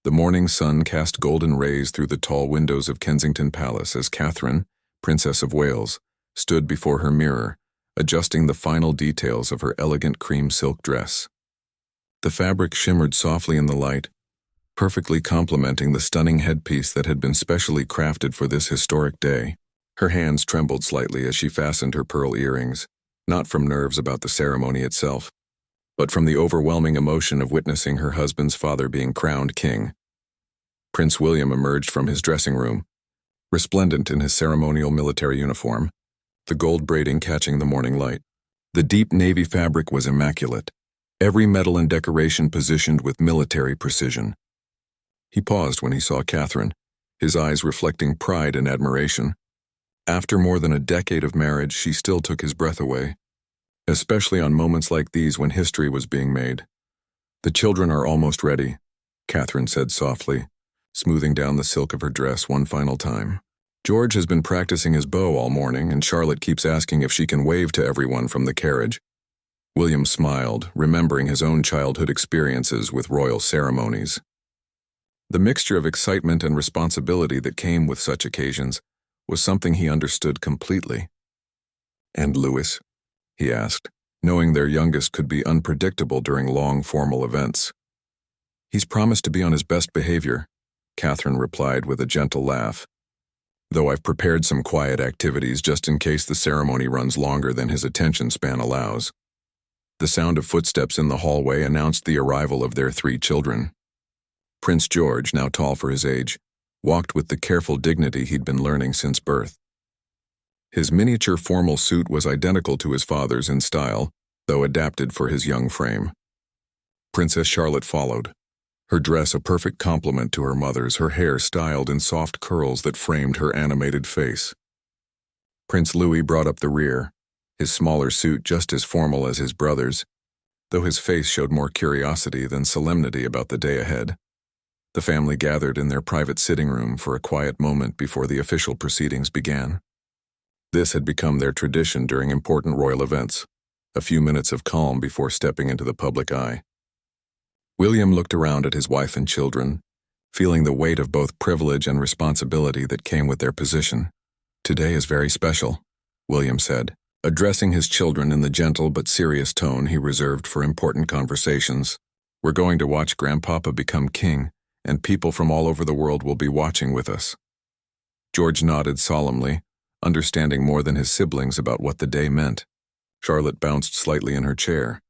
The morning sun cast golden rays through the tall windows of Kensington Palace as Catherine, Princess of Wales, stood before her mirror, adjusting the final details of her elegant cream silk dress. The fabric shimmered softly in the light, perfectly complementing the stunning headpiece that had been specially crafted for this historic day. Her hands trembled slightly as she fastened her pearl earrings, not from nerves about the ceremony itself, but from the overwhelming emotion of witnessing her husband's father being crowned king. Prince William emerged from his dressing room, resplendent in his ceremonial military uniform, the gold braiding catching the morning light. The deep navy fabric was immaculate, every metal and decoration positioned with military precision. He paused when he saw Catherine, his eyes reflecting pride and admiration. After more than a decade of marriage, she still took his breath away, especially on moments like these when history was being made. "The children are almost ready," Catherine said softly, smoothing down the silk of her dress one final time. "George has been practicing his bow all morning, and Charlotte keeps asking if she can wave to everyone from the carriage." William smiled, remembering his own childhood experiences with royal ceremonies. The mixture of excitement and responsibility that came with such occasions was something he understood completely. "And Louis?" he asked, knowing their youngest could be unpredictable during long formal events. "He's promised to be on his best behavior," Catherine replied with a gentle laugh, "though I've prepared some quiet activities just in case the ceremony runs longer than his attention span allows." The sound of footsteps in the hallway announced the arrival of their 3 children. Prince George, now tall for his age, walked with the careful dignity he'd been learning since birth. His miniature formal suit was identical to his father's in style, though adapted for his young frame. Princess Charlotte followed, her dress a perfect complement to her mother's, her hair styled in soft curls that framed her animated face. Prince Louis brought up the rear, his smaller suit just as formal as his brother's, though his face showed more curiosity than solemnity about the day ahead. The family gathered in their private sitting room for a quiet moment before the official proceedings began. This had become their tradition during important royal events, a few minutes of calm before stepping into the public eye. William looked around at his wife and children, feeling the weight of both privilege and responsibility that came with their position. "Today is very special," William said, addressing his children in the gentle but serious tone he reserved for important conversations. "We're going to watch Grandpapa become king, and people from all over the world will be watching with us." George nodded solemnly, understanding more than his siblings about what the day meant. Charlotte bounced slightly in her chair,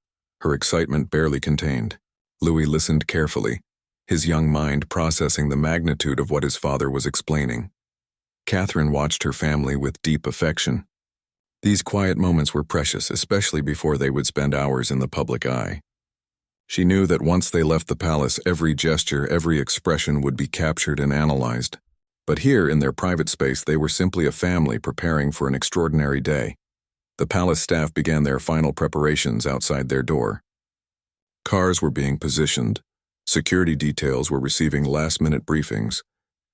her excitement barely contained. Louis listened carefully, his young mind processing the magnitude of what his father was explaining. Catherine watched her family with deep affection. These quiet moments were precious, especially before they would spend hours in the public eye. She knew that once they left the palace, every gesture, every expression would be captured and analyzed. But here, in their private space, they were simply a family preparing for an extraordinary day. The palace staff began their final preparations outside their door. Cars were being positioned, security details were receiving last-minute briefings,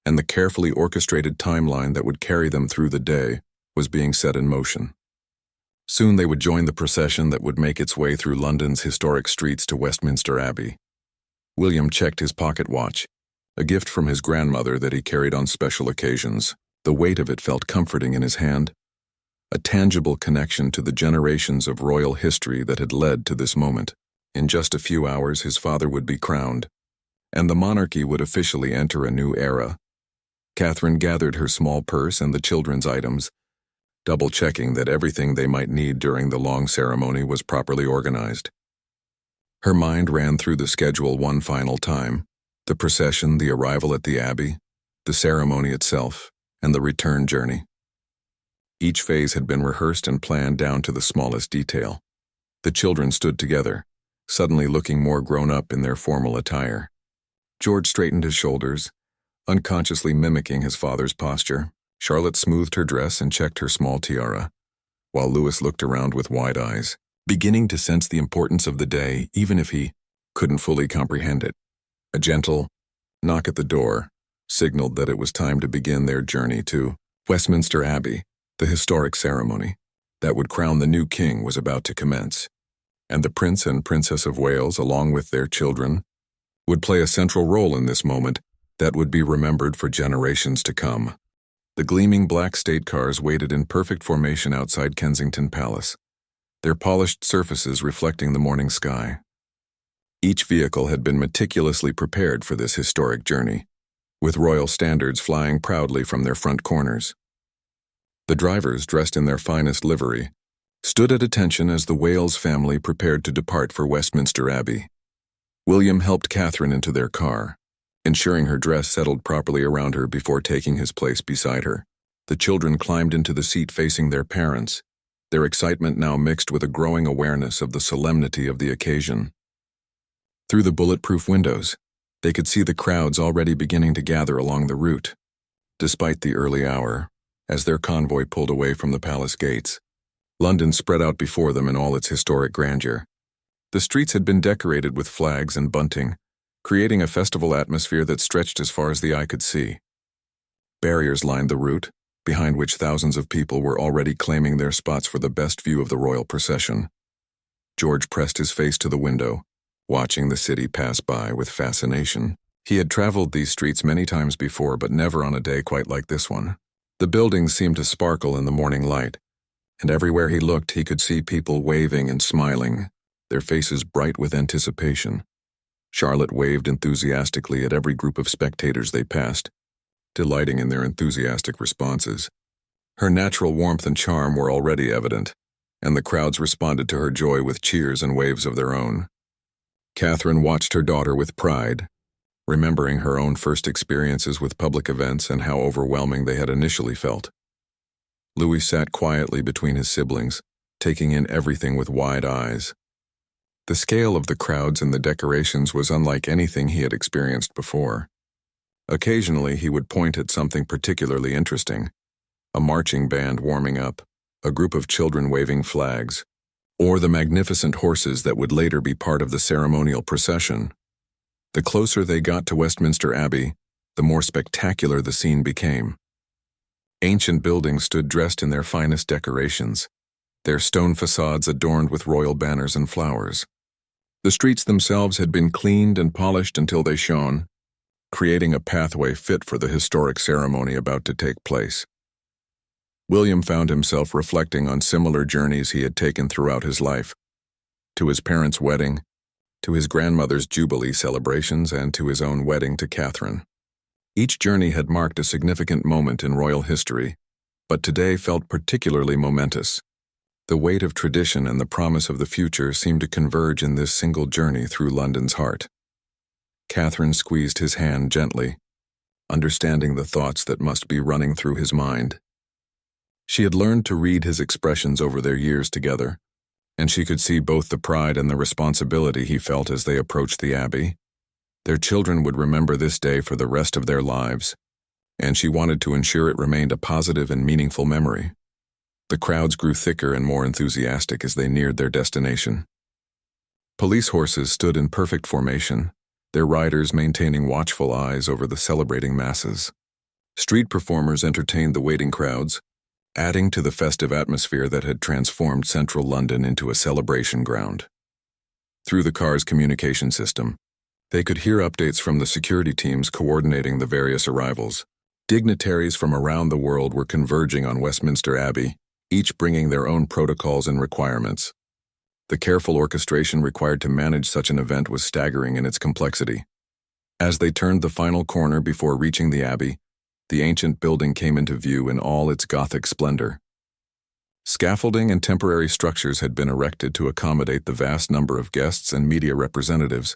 and the carefully orchestrated timeline that would carry them through the day was being set in motion. Soon they would join the procession that would make its way through London's historic streets to Westminster Abbey. William checked his pocket watch, a gift from his grandmother that he carried on special occasions. The weight of it felt comforting in his hand, a tangible connection to the generations of royal history that had led to this moment. In just a few hours, his father would be crowned, and the monarchy would officially enter a new era. Catherine gathered her small purse and the children's items, double-checking that everything they might need during the long ceremony was properly organized. Her mind ran through the schedule one final time: the procession, the arrival at the Abbey, the ceremony itself, and the return journey. Each phase had been rehearsed and planned down to the smallest detail. The children stood together, suddenly looking more grown-up in their formal attire. George straightened his shoulders, unconsciously mimicking his father's posture. Charlotte smoothed her dress and checked her small tiara, while Louis looked around with wide eyes, beginning to sense the importance of the day, even if he couldn't fully comprehend it. A gentle knock at the door signaled that it was time to begin their journey to Westminster Abbey. The historic ceremony that would crown the new king was about to commence, and the Prince and Princess of Wales, along with their children, would play a central role in this moment that would be remembered for generations to come. The gleaming black state cars waited in perfect formation outside Kensington Palace, their polished surfaces reflecting the morning sky. Each vehicle had been meticulously prepared for this historic journey, with royal standards flying proudly from their front corners. The drivers, dressed in their finest livery, stood at attention as the Wales family prepared to depart for Westminster Abbey. William helped Catherine into their car, ensuring her dress settled properly around her before taking his place beside her. The children climbed into the seat facing their parents, their excitement now mixed with a growing awareness of the solemnity of the occasion. Through the bulletproof windows, they could see the crowds already beginning to gather along the route. Despite the early hour, as their convoy pulled away from the palace gates, London spread out before them in all its historic grandeur. The streets had been decorated with flags and bunting, creating a festival atmosphere that stretched as far as the eye could see. Barriers lined the route, behind which thousands of people were already claiming their spots for the best view of the royal procession. George pressed his face to the window, watching the city pass by with fascination. He had traveled these streets many times before, but never on a day quite like this one. The buildings seemed to sparkle in the morning light, and everywhere he looked he could see people waving and smiling, their faces bright with anticipation. Charlotte waved enthusiastically at every group of spectators they passed, delighting in their enthusiastic responses. Her natural warmth and charm were already evident, and the crowds responded to her joy with cheers and waves of their own. Catherine watched her daughter with pride, remembering her own first experiences with public events and how overwhelming they had initially felt. Louis sat quietly between his siblings, taking in everything with wide eyes. The scale of the crowds and the decorations was unlike anything he had experienced before. Occasionally, he would point at something particularly interesting: a marching band warming up, a group of children waving flags, or the magnificent horses that would later be part of the ceremonial procession. The closer they got to Westminster Abbey, the more spectacular the scene became. Ancient buildings stood dressed in their finest decorations, their stone facades adorned with royal banners and flowers. The streets themselves had been cleaned and polished until they shone, creating a pathway fit for the historic ceremony about to take place. William found himself reflecting on similar journeys he had taken throughout his life, to his parents' wedding, to his grandmother's Jubilee celebrations, and to his own wedding to Catherine. Each journey had marked a significant moment in royal history, but today felt particularly momentous. The weight of tradition and the promise of the future seemed to converge in this single journey through London's heart. Catherine squeezed his hand gently, understanding the thoughts that must be running through his mind. She had learned to read his expressions over their years together, and she could see both the pride and the responsibility he felt as they approached the Abbey. Their children would remember this day for the rest of their lives, and she wanted to ensure it remained a positive and meaningful memory. The crowds grew thicker and more enthusiastic as they neared their destination. Police horses stood in perfect formation, their riders maintaining watchful eyes over the celebrating masses. Street performers entertained the waiting crowds, adding to the festive atmosphere that had transformed central London into a celebration ground. Through the car's communication system, they could hear updates from the security teams coordinating the various arrivals. Dignitaries from around the world were converging on Westminster Abbey, each bringing their own protocols and requirements. The careful orchestration required to manage such an event was staggering in its complexity. As they turned the final corner before reaching the Abbey, the ancient building came into view in all its Gothic splendor. Scaffolding and temporary structures had been erected to accommodate the vast number of guests and media representatives,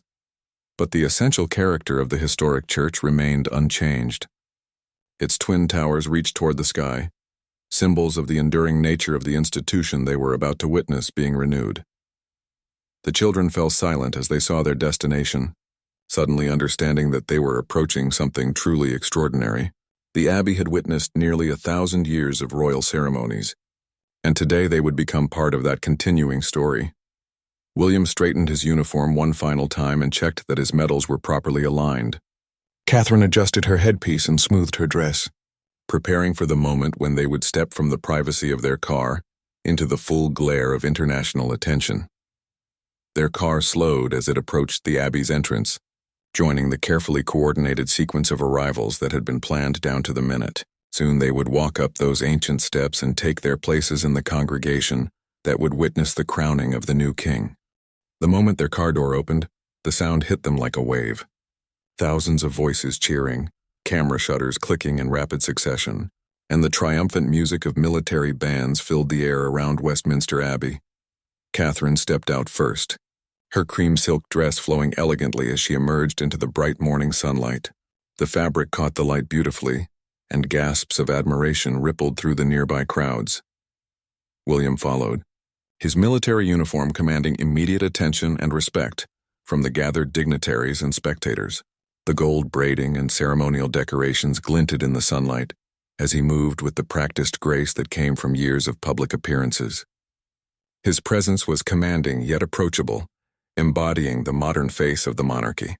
but the essential character of the historic church remained unchanged. Its twin towers reached toward the sky, symbols of the enduring nature of the institution they were about to witness being renewed. The children fell silent as they saw their destination, suddenly understanding that they were approaching something truly extraordinary. The Abbey had witnessed nearly 1,000 years of royal ceremonies, and today they would become part of that continuing story. William straightened his uniform one final time and checked that his medals were properly aligned. Catherine adjusted her headpiece and smoothed her dress, preparing for the moment when they would step from the privacy of their car into the full glare of international attention. Their car slowed as it approached the Abbey's entrance, joining the carefully coordinated sequence of arrivals that had been planned down to the minute. Soon they would walk up those ancient steps and take their places in the congregation that would witness the crowning of the new king. The moment their car door opened, the sound hit them like a wave. Thousands of voices cheering, camera shutters clicking in rapid succession, and the triumphant music of military bands filled the air around Westminster Abbey. Catherine stepped out first, her cream silk dress flowing elegantly as she emerged into the bright morning sunlight. The fabric caught the light beautifully, and gasps of admiration rippled through the nearby crowds. William followed, his military uniform commanding immediate attention and respect from the gathered dignitaries and spectators. The gold braiding and ceremonial decorations glinted in the sunlight as he moved with the practiced grace that came from years of public appearances. His presence was commanding yet approachable, embodying the modern face of the monarchy.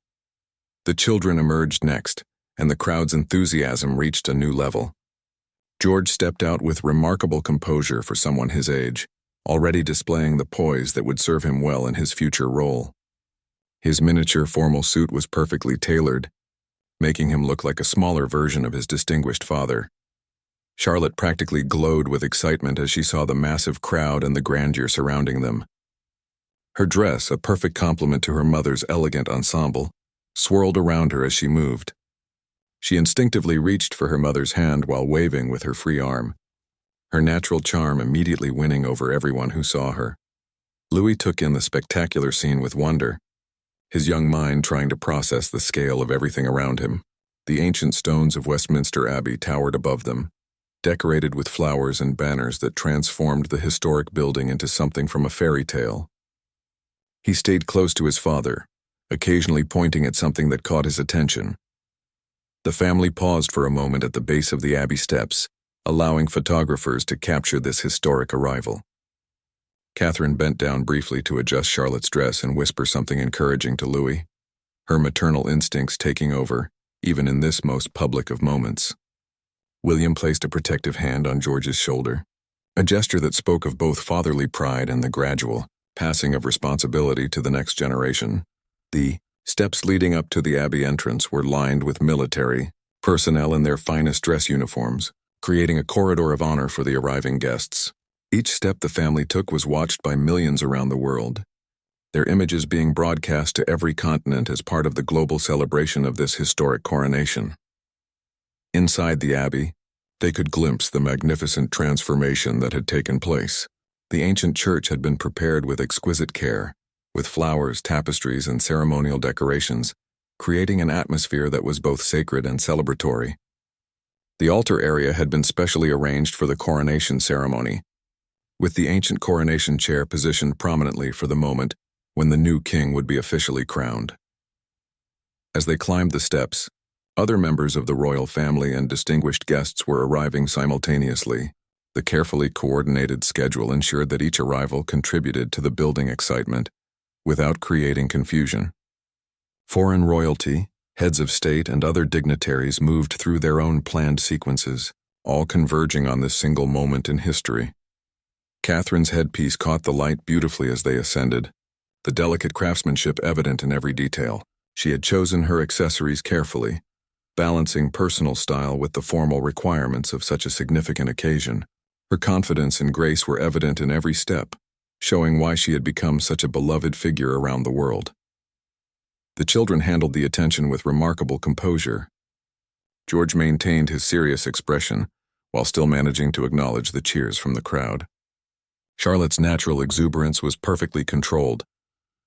The children emerged next, and the crowd's enthusiasm reached a new level. George stepped out with remarkable composure for someone his age, already displaying the poise that would serve him well in his future role. His miniature formal suit was perfectly tailored, making him look like a smaller version of his distinguished father. Charlotte practically glowed with excitement as she saw the massive crowd and the grandeur surrounding them. Her dress, a perfect complement to her mother's elegant ensemble, swirled around her as she moved. She instinctively reached for her mother's hand while waving with her free arm, her natural charm immediately winning over everyone who saw her. Louis took in the spectacular scene with wonder, his young mind trying to process the scale of everything around him. The ancient stones of Westminster Abbey towered above them, decorated with flowers and banners that transformed the historic building into something from a fairy tale. He stayed close to his father, occasionally pointing at something that caught his attention. The family paused for a moment at the base of the Abbey steps, allowing photographers to capture this historic arrival. Catherine bent down briefly to adjust Charlotte's dress and whisper something encouraging to Louis, her maternal instincts taking over, even in this most public of moments. William placed a protective hand on George's shoulder, a gesture that spoke of both fatherly pride and the gradual passing of responsibility to the next generation. The steps leading up to the Abbey entrance were lined with military personnel in their finest dress uniforms, creating a corridor of honor for the arriving guests. Each step the family took was watched by millions around the world, their images being broadcast to every continent as part of the global celebration of this historic coronation. Inside the Abbey, they could glimpse the magnificent transformation that had taken place. The ancient church had been prepared with exquisite care, with flowers, tapestries, and ceremonial decorations, creating an atmosphere that was both sacred and celebratory. The altar area had been specially arranged for the coronation ceremony, with the ancient coronation chair positioned prominently for the moment when the new king would be officially crowned. As they climbed the steps, other members of the royal family and distinguished guests were arriving simultaneously. The carefully coordinated schedule ensured that each arrival contributed to the building excitement, without creating confusion. Foreign royalty, heads of state, and other dignitaries moved through their own planned sequences, all converging on this single moment in history. Catherine's headpiece caught the light beautifully as they ascended, the delicate craftsmanship evident in every detail. She had chosen her accessories carefully, balancing personal style with the formal requirements of such a significant occasion. Her confidence and grace were evident in every step, showing why she had become such a beloved figure around the world. The children handled the attention with remarkable composure. George maintained his serious expression, while still managing to acknowledge the cheers from the crowd. Charlotte's natural exuberance was perfectly controlled,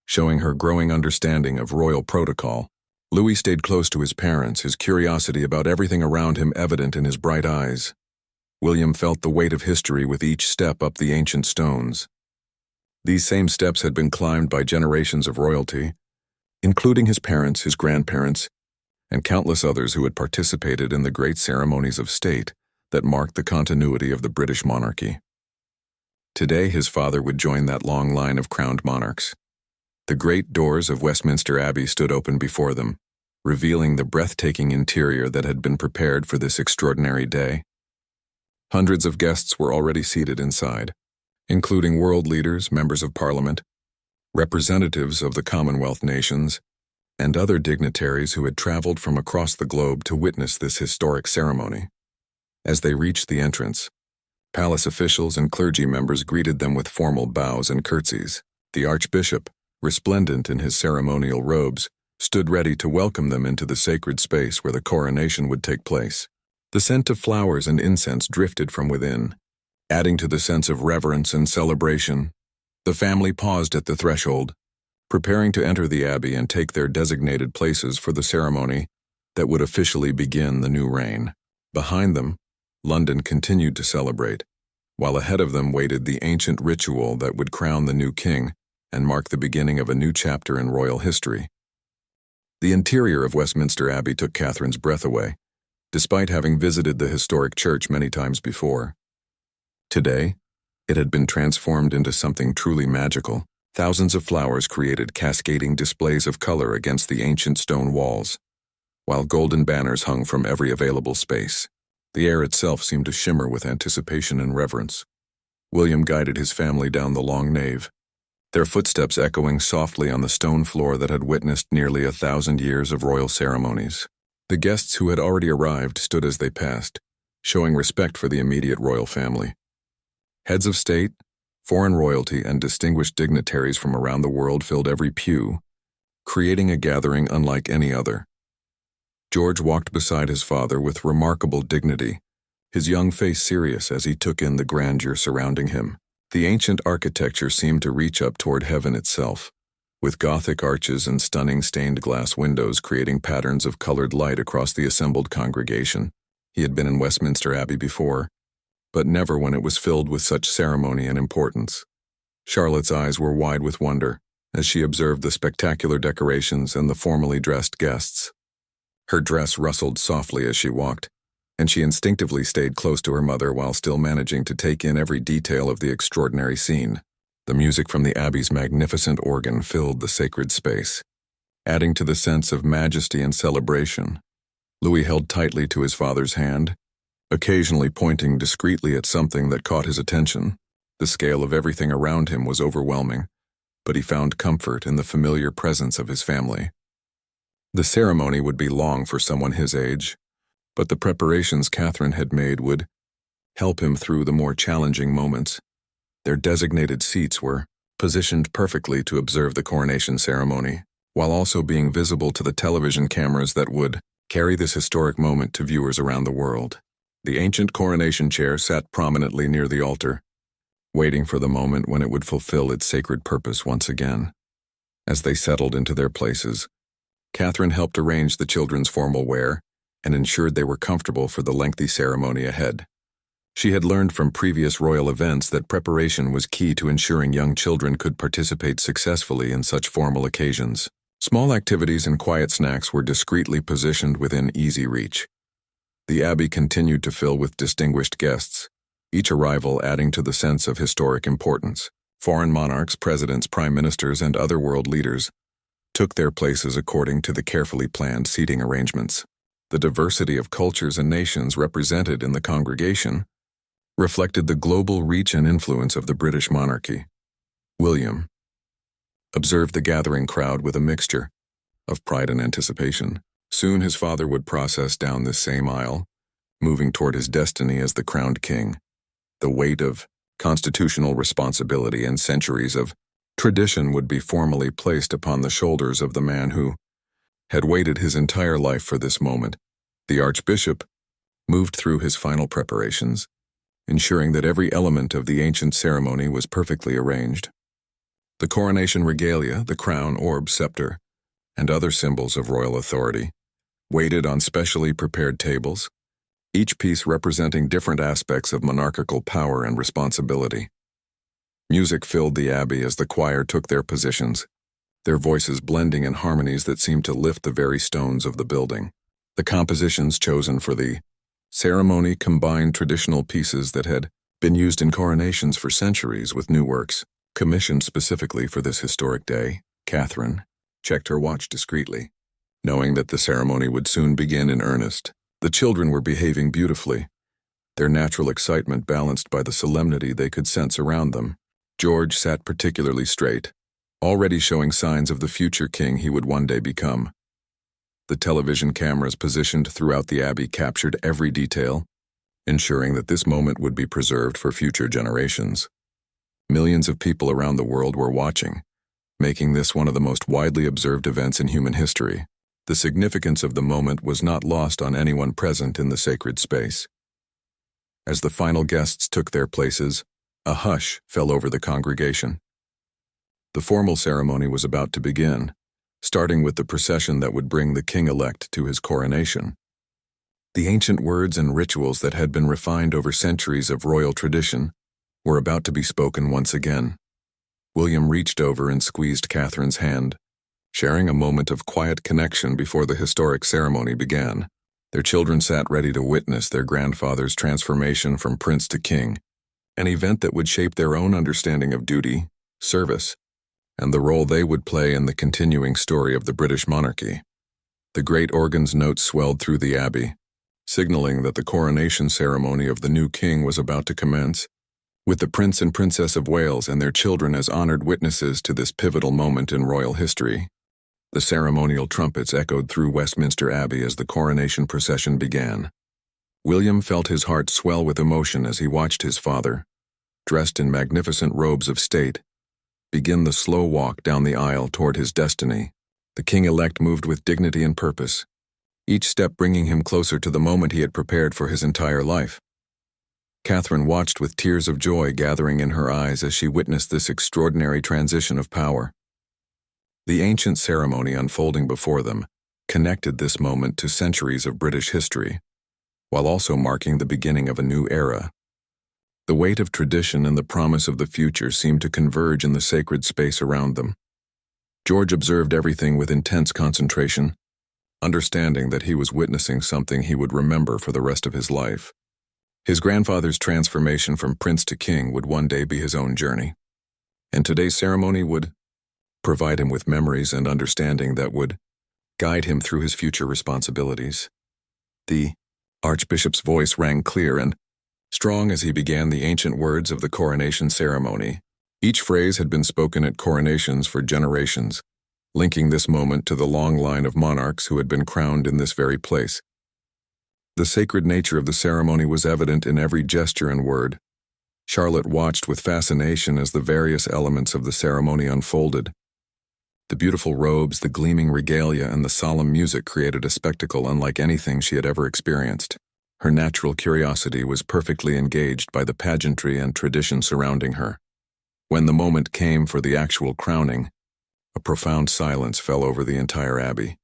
showing her growing understanding of royal protocol. Louis stayed close to his parents, his curiosity about everything around him evident in his bright eyes. William felt the weight of history with each step up the ancient stones. These same steps had been climbed by generations of royalty, including his parents, his grandparents, and countless others who had participated in the great ceremonies of state that marked the continuity of the British monarchy. Today, his father would join that long line of crowned monarchs. The great doors of Westminster Abbey stood open before them, revealing the breathtaking interior that had been prepared for this extraordinary day. Hundreds of guests were already seated inside, including world leaders, members of parliament, representatives of the Commonwealth nations, and other dignitaries who had traveled from across the globe to witness this historic ceremony. As they reached the entrance, palace officials and clergy members greeted them with formal bows and curtsies. The archbishop, resplendent in his ceremonial robes, stood ready to welcome them into the sacred space where the coronation would take place. The scent of flowers and incense drifted from within, adding to the sense of reverence and celebration. The family paused at the threshold, preparing to enter the abbey and take their designated places for the ceremony that would officially begin the new reign. Behind them, London continued to celebrate, while ahead of them waited the ancient ritual that would crown the new king and mark the beginning of a new chapter in royal history. The interior of Westminster Abbey took Catherine's breath away, despite having visited the historic church many times before. Today, it had been transformed into something truly magical. Thousands of flowers created cascading displays of color against the ancient stone walls, while golden banners hung from every available space. The air itself seemed to shimmer with anticipation and reverence. William guided his family down the long nave, their footsteps echoing softly on the stone floor that had witnessed nearly 1,000 years of royal ceremonies. The guests who had already arrived stood as they passed, showing respect for the immediate royal family. Heads of state, foreign royalty, and distinguished dignitaries from around the world filled every pew, creating a gathering unlike any other. George walked beside his father with remarkable dignity, his young face serious as he took in the grandeur surrounding him. The ancient architecture seemed to reach up toward heaven itself, with Gothic arches and stunning stained glass windows creating patterns of colored light across the assembled congregation. He had been in Westminster Abbey before, but never when it was filled with such ceremony and importance. Charlotte's eyes were wide with wonder as she observed the spectacular decorations and the formally dressed guests. Her dress rustled softly as she walked, and she instinctively stayed close to her mother while still managing to take in every detail of the extraordinary scene. The music from the Abbey's magnificent organ filled the sacred space, adding to the sense of majesty and celebration. Louis held tightly to his father's hand, occasionally pointing discreetly at something that caught his attention. The scale of everything around him was overwhelming, but he found comfort in the familiar presence of his family. The ceremony would be long for someone his age, but the preparations Catherine had made would help him through the more challenging moments. Their designated seats were positioned perfectly to observe the coronation ceremony, while also being visible to the television cameras that would carry this historic moment to viewers around the world. The ancient coronation chair sat prominently near the altar, waiting for the moment when it would fulfill its sacred purpose once again. As they settled into their places, Catherine helped arrange the children's formal wear and ensured they were comfortable for the lengthy ceremony ahead. She had learned from previous royal events that preparation was key to ensuring young children could participate successfully in such formal occasions. Small activities and quiet snacks were discreetly positioned within easy reach. The Abbey continued to fill with distinguished guests, each arrival adding to the sense of historic importance. Foreign monarchs, presidents, prime ministers, and other world leaders took their places according to the carefully planned seating arrangements. The diversity of cultures and nations represented in the congregation reflected the global reach and influence of the British monarchy. William observed the gathering crowd with a mixture of pride and anticipation. Soon his father would process down this same aisle, moving toward his destiny as the crowned king. The weight of constitutional responsibility and centuries of tradition would be formally placed upon the shoulders of the man who had waited his entire life for this moment. The archbishop moved through his final preparations, ensuring that every element of the ancient ceremony was perfectly arranged. The coronation regalia, the crown, orb, scepter, and other symbols of royal authority waited on specially prepared tables, each piece representing different aspects of monarchical power and responsibility. Music filled the abbey as the choir took their positions, their voices blending in harmonies that seemed to lift the very stones of the building. The compositions chosen for the ceremony combined traditional pieces that had been used in coronations for centuries with new works, commissioned specifically for this historic day. Catherine checked her watch discreetly, knowing that the ceremony would soon begin in earnest. The children were behaving beautifully, their natural excitement balanced by the solemnity they could sense around them. George sat particularly straight, already showing signs of the future king he would one day become. The television cameras positioned throughout the abbey captured every detail, ensuring that this moment would be preserved for future generations. Millions of people around the world were watching, making this one of the most widely observed events in human history. The significance of the moment was not lost on anyone present in the sacred space. As the final guests took their places, a hush fell over the congregation. The formal ceremony was about to begin, starting with the procession that would bring the king-elect to his coronation. The ancient words and rituals that had been refined over centuries of royal tradition were about to be spoken once again. William reached over and squeezed Catherine's hand, sharing a moment of quiet connection before the historic ceremony began. Their children sat ready to witness their grandfather's transformation from prince to king, an event that would shape their own understanding of duty, service, and the role they would play in the continuing story of the British monarchy. The great organ's notes swelled through the abbey, signaling that the coronation ceremony of the new king was about to commence, with the Prince and Princess of Wales and their children as honored witnesses to this pivotal moment in royal history. The ceremonial trumpets echoed through Westminster Abbey as the coronation procession began. William felt his heart swell with emotion as he watched his father, dressed in magnificent robes of state, begin the slow walk down the aisle toward his destiny. The king-elect moved with dignity and purpose, each step bringing him closer to the moment he had prepared for his entire life. Catherine watched with tears of joy gathering in her eyes as she witnessed this extraordinary transition of power. The ancient ceremony unfolding before them connected this moment to centuries of British history, while also marking the beginning of a new era. The weight of tradition and the promise of the future seemed to converge in the sacred space around them. George observed everything with intense concentration, understanding that he was witnessing something he would remember for the rest of his life. His grandfather's transformation from prince to king would one day be his own journey, and today's ceremony would provide him with memories and understanding that would guide him through his future responsibilities. The Archbishop's voice rang clear and strong as he began the ancient words of the coronation ceremony. Each phrase had been spoken at coronations for generations, linking this moment to the long line of monarchs who had been crowned in this very place. The sacred nature of the ceremony was evident in every gesture and word. Charlotte watched with fascination as the various elements of the ceremony unfolded. The beautiful robes, the gleaming regalia, and the solemn music created a spectacle unlike anything she had ever experienced. Her natural curiosity was perfectly engaged by the pageantry and tradition surrounding her. When the moment came for the actual crowning, a profound silence fell over the entire abbey.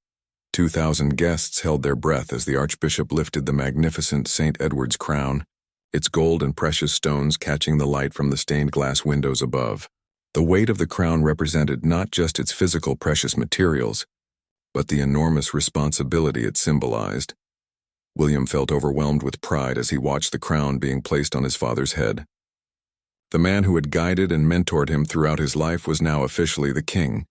2,000 guests held their breath as the Archbishop lifted the magnificent St. Edward's crown, its gold and precious stones catching the light from the stained glass windows above. The weight of the crown represented not just its physical precious materials, but the enormous responsibility it symbolized. William felt overwhelmed with pride as he watched the crown being placed on his father's head. The man who had guided and mentored him throughout his life was now officially the king,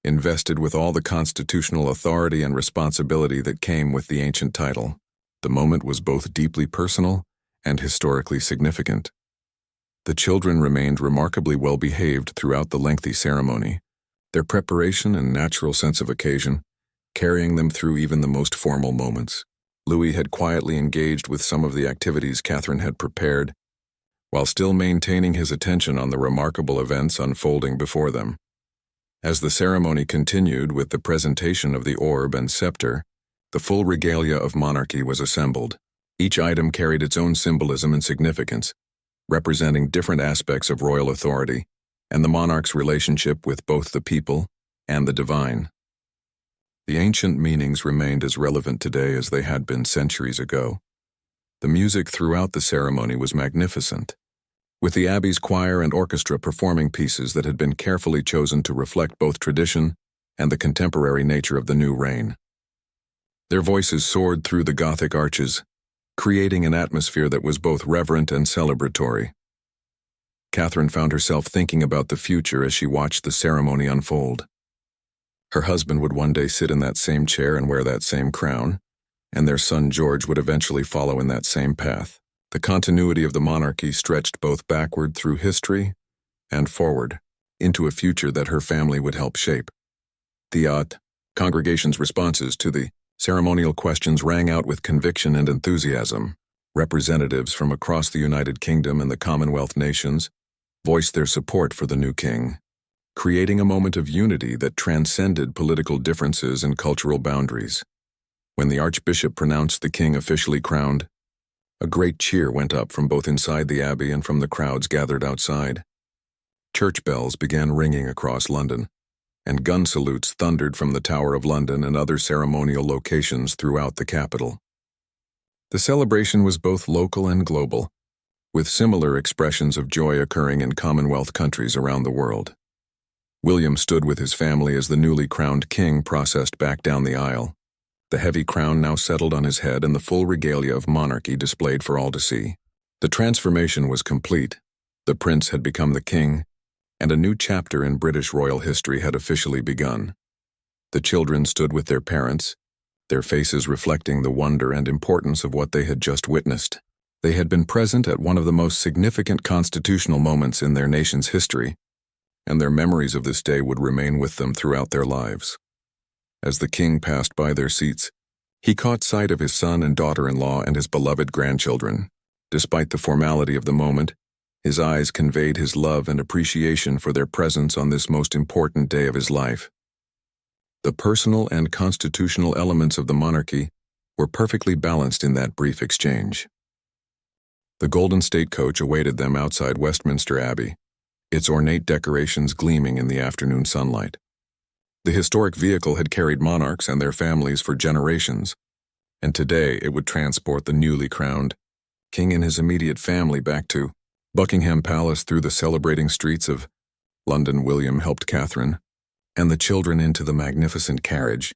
invested with all the constitutional authority and responsibility that came with the ancient title. The moment was both deeply personal and historically significant. The children remained remarkably well-behaved throughout the lengthy ceremony, their preparation and natural sense of occasion carrying them through even the most formal moments. Louis had quietly engaged with some of the activities Catherine had prepared, while still maintaining his attention on the remarkable events unfolding before them. As the ceremony continued with the presentation of the orb and scepter, the full regalia of monarchy was assembled. Each item carried its own symbolism and significance, representing different aspects of royal authority and the monarch's relationship with both the people and the divine. The ancient meanings remained as relevant today as they had been centuries ago. The music throughout the ceremony was magnificent, with the abbey's choir and orchestra performing pieces that had been carefully chosen to reflect both tradition and the contemporary nature of the new reign. Their voices soared through the Gothic arches, creating an atmosphere that was both reverent and celebratory. Catherine found herself thinking about the future as she watched the ceremony unfold. Her husband would one day sit in that same chair and wear that same crown, and their son George would eventually follow in that same path. The continuity of the monarchy stretched both backward through history and forward. into a future that her family would help shape. The congregation's responses to the ceremonial questions rang out with conviction and enthusiasm. Representatives from across the United Kingdom and the Commonwealth nations voiced their support for the new king, creating a moment of unity that transcended political differences and cultural boundaries. When the Archbishop pronounced the king officially crowned, a great cheer went up from both inside the abbey and from the crowds gathered outside. Church bells began ringing across London, and gun salutes thundered from the Tower of London and other ceremonial locations throughout the capital. The celebration was both local and global, with similar expressions of joy occurring in Commonwealth countries around the world. William stood with his family as the newly crowned king processed back down the aisle. The heavy crown now settled on his head and the full regalia of monarchy displayed for all to see. The transformation was complete. The prince had become the king, and a new chapter in British royal history had officially begun. The children stood with their parents, their faces reflecting the wonder and importance of what they had just witnessed. They had been present at one of the most significant constitutional moments in their nation's history, and their memories of this day would remain with them throughout their lives. As the king passed by their seats, he caught sight of his son and daughter-in-law and his beloved grandchildren. Despite the formality of the moment, his eyes conveyed his love and appreciation for their presence on this most important day of his life. The personal and constitutional elements of the monarchy were perfectly balanced in that brief exchange. The golden state coach awaited them outside Westminster Abbey, its ornate decorations gleaming in the afternoon sunlight. The historic vehicle had carried monarchs and their families for generations, and today it would transport the newly crowned king and his immediate family back to Buckingham Palace through the celebrating streets of London. William helped Catherine and the children into the magnificent carriage,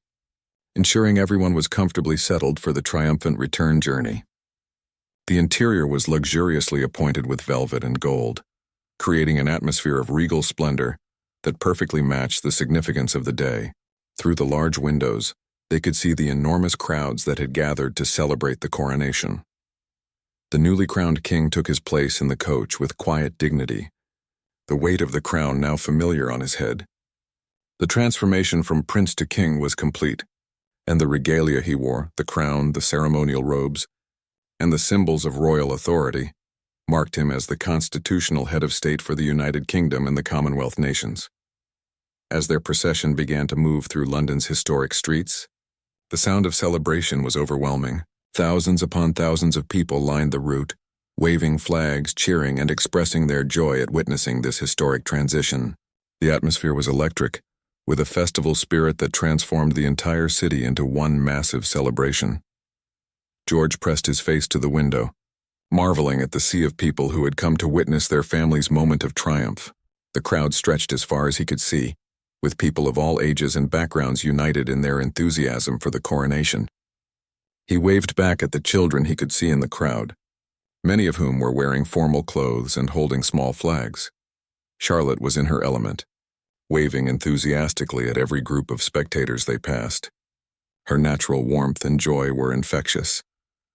ensuring everyone was comfortably settled for the triumphant return journey. The interior was luxuriously appointed with velvet and gold, creating an atmosphere of regal splendor that perfectly matched the significance of the day. Through the large windows, they could see the enormous crowds that had gathered to celebrate the coronation. The newly crowned king took his place in the coach with quiet dignity, the weight of the crown now familiar on his head. The transformation from prince to king was complete, and the regalia he wore, the crown, the ceremonial robes, and the symbols of royal authority, marked him as the constitutional head of state for the United Kingdom and the Commonwealth nations. As their procession began to move through London's historic streets, the sound of celebration was overwhelming. Thousands upon thousands of people lined the route, waving flags, cheering, and expressing their joy at witnessing this historic transition. The atmosphere was electric, with a festival spirit that transformed the entire city into one massive celebration. George pressed his face to the window, marveling at the sea of people who had come to witness their family's moment of triumph. The crowd stretched as far as he could see, with people of all ages and backgrounds united in their enthusiasm for the coronation. He waved back at the children he could see in the crowd, many of whom were wearing formal clothes and holding small flags. Charlotte was in her element, waving enthusiastically at every group of spectators they passed. Her natural warmth and joy were infectious,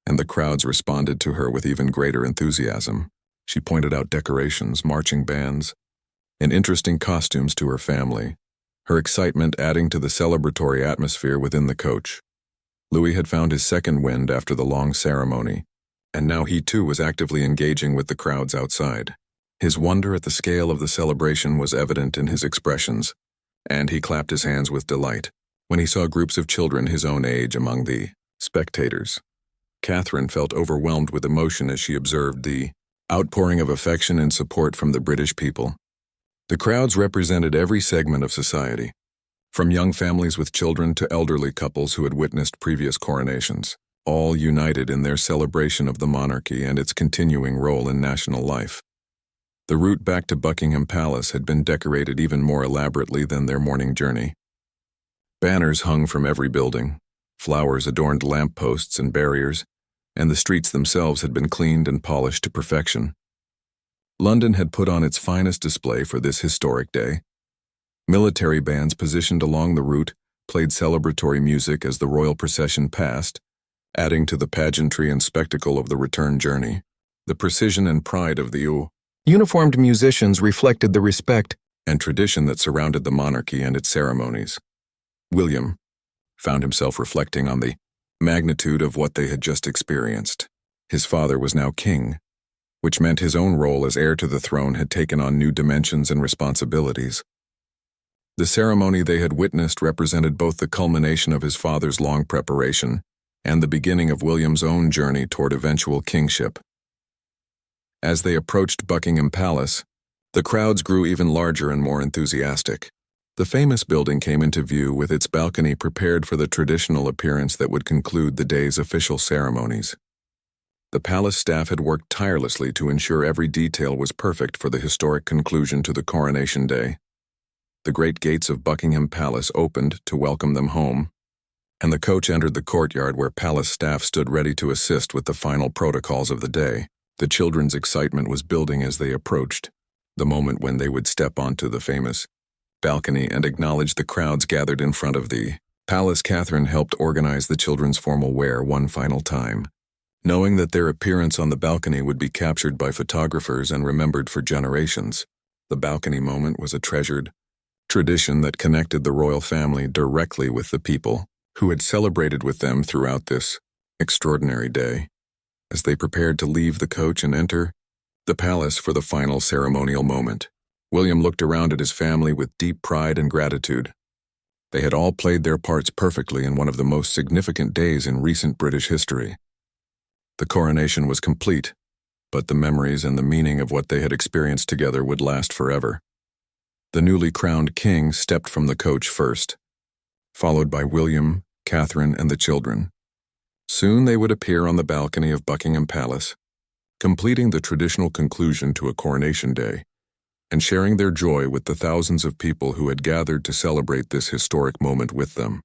and the crowds responded to her with even greater enthusiasm. She pointed out decorations, marching bands, and interesting costumes to her family, her excitement adding to the celebratory atmosphere within the coach. Louis had found his second wind after the long ceremony, and now he too was actively engaging with the crowds outside. His wonder at the scale of the celebration was evident in his expressions, and he clapped his hands with delight when he saw groups of children his own age among the spectators. Catherine felt overwhelmed with emotion as she observed the outpouring of affection and support from the British people. The crowds represented every segment of society, from young families with children to elderly couples who had witnessed previous coronations, all united in their celebration of the monarchy and its continuing role in national life. The route back to Buckingham Palace had been decorated even more elaborately than their morning journey. Banners hung from every building, flowers adorned lampposts and barriers, and the streets themselves had been cleaned and polished to perfection. London had put on its finest display for this historic day. Military bands positioned along the route played celebratory music as the royal procession passed, adding to the pageantry and spectacle of the return journey. The precision and pride of the uniformed musicians reflected the respect and tradition that surrounded the monarchy and its ceremonies. William found himself reflecting on the magnitude of what they had just experienced. His father was now king, which meant his own role as heir to the throne had taken on new dimensions and responsibilities. The ceremony they had witnessed represented both the culmination of his father's long preparation and the beginning of William's own journey toward eventual kingship. As they approached Buckingham Palace, the crowds grew even larger and more enthusiastic. The famous building came into view with its balcony prepared for the traditional appearance that would conclude the day's official ceremonies. The palace staff had worked tirelessly to ensure every detail was perfect for the historic conclusion to the coronation day. The great gates of Buckingham Palace opened to welcome them home, and the coach entered the courtyard where palace staff stood ready to assist with the final protocols of the day. The children's excitement was building as they approached, the moment when they would step onto the famous balcony and acknowledge the crowds gathered in front of the palace. Catherine helped organize the children's formal wear one final time, knowing that their appearance on the balcony would be captured by photographers and remembered for generations. The balcony moment was a treasured tradition that connected the royal family directly with the people who had celebrated with them throughout this extraordinary day. As they prepared to leave the coach and enter the palace for the final ceremonial moment, William looked around at his family with deep pride and gratitude. They had all played their parts perfectly in one of the most significant days in recent British history. The coronation was complete, but the memories and the meaning of what they had experienced together would last forever. The newly crowned king stepped from the coach first, followed by William, Catherine, and the children. Soon they would appear on the balcony of Buckingham Palace, completing the traditional conclusion to a coronation day, and sharing their joy with the thousands of people who had gathered to celebrate this historic moment with them.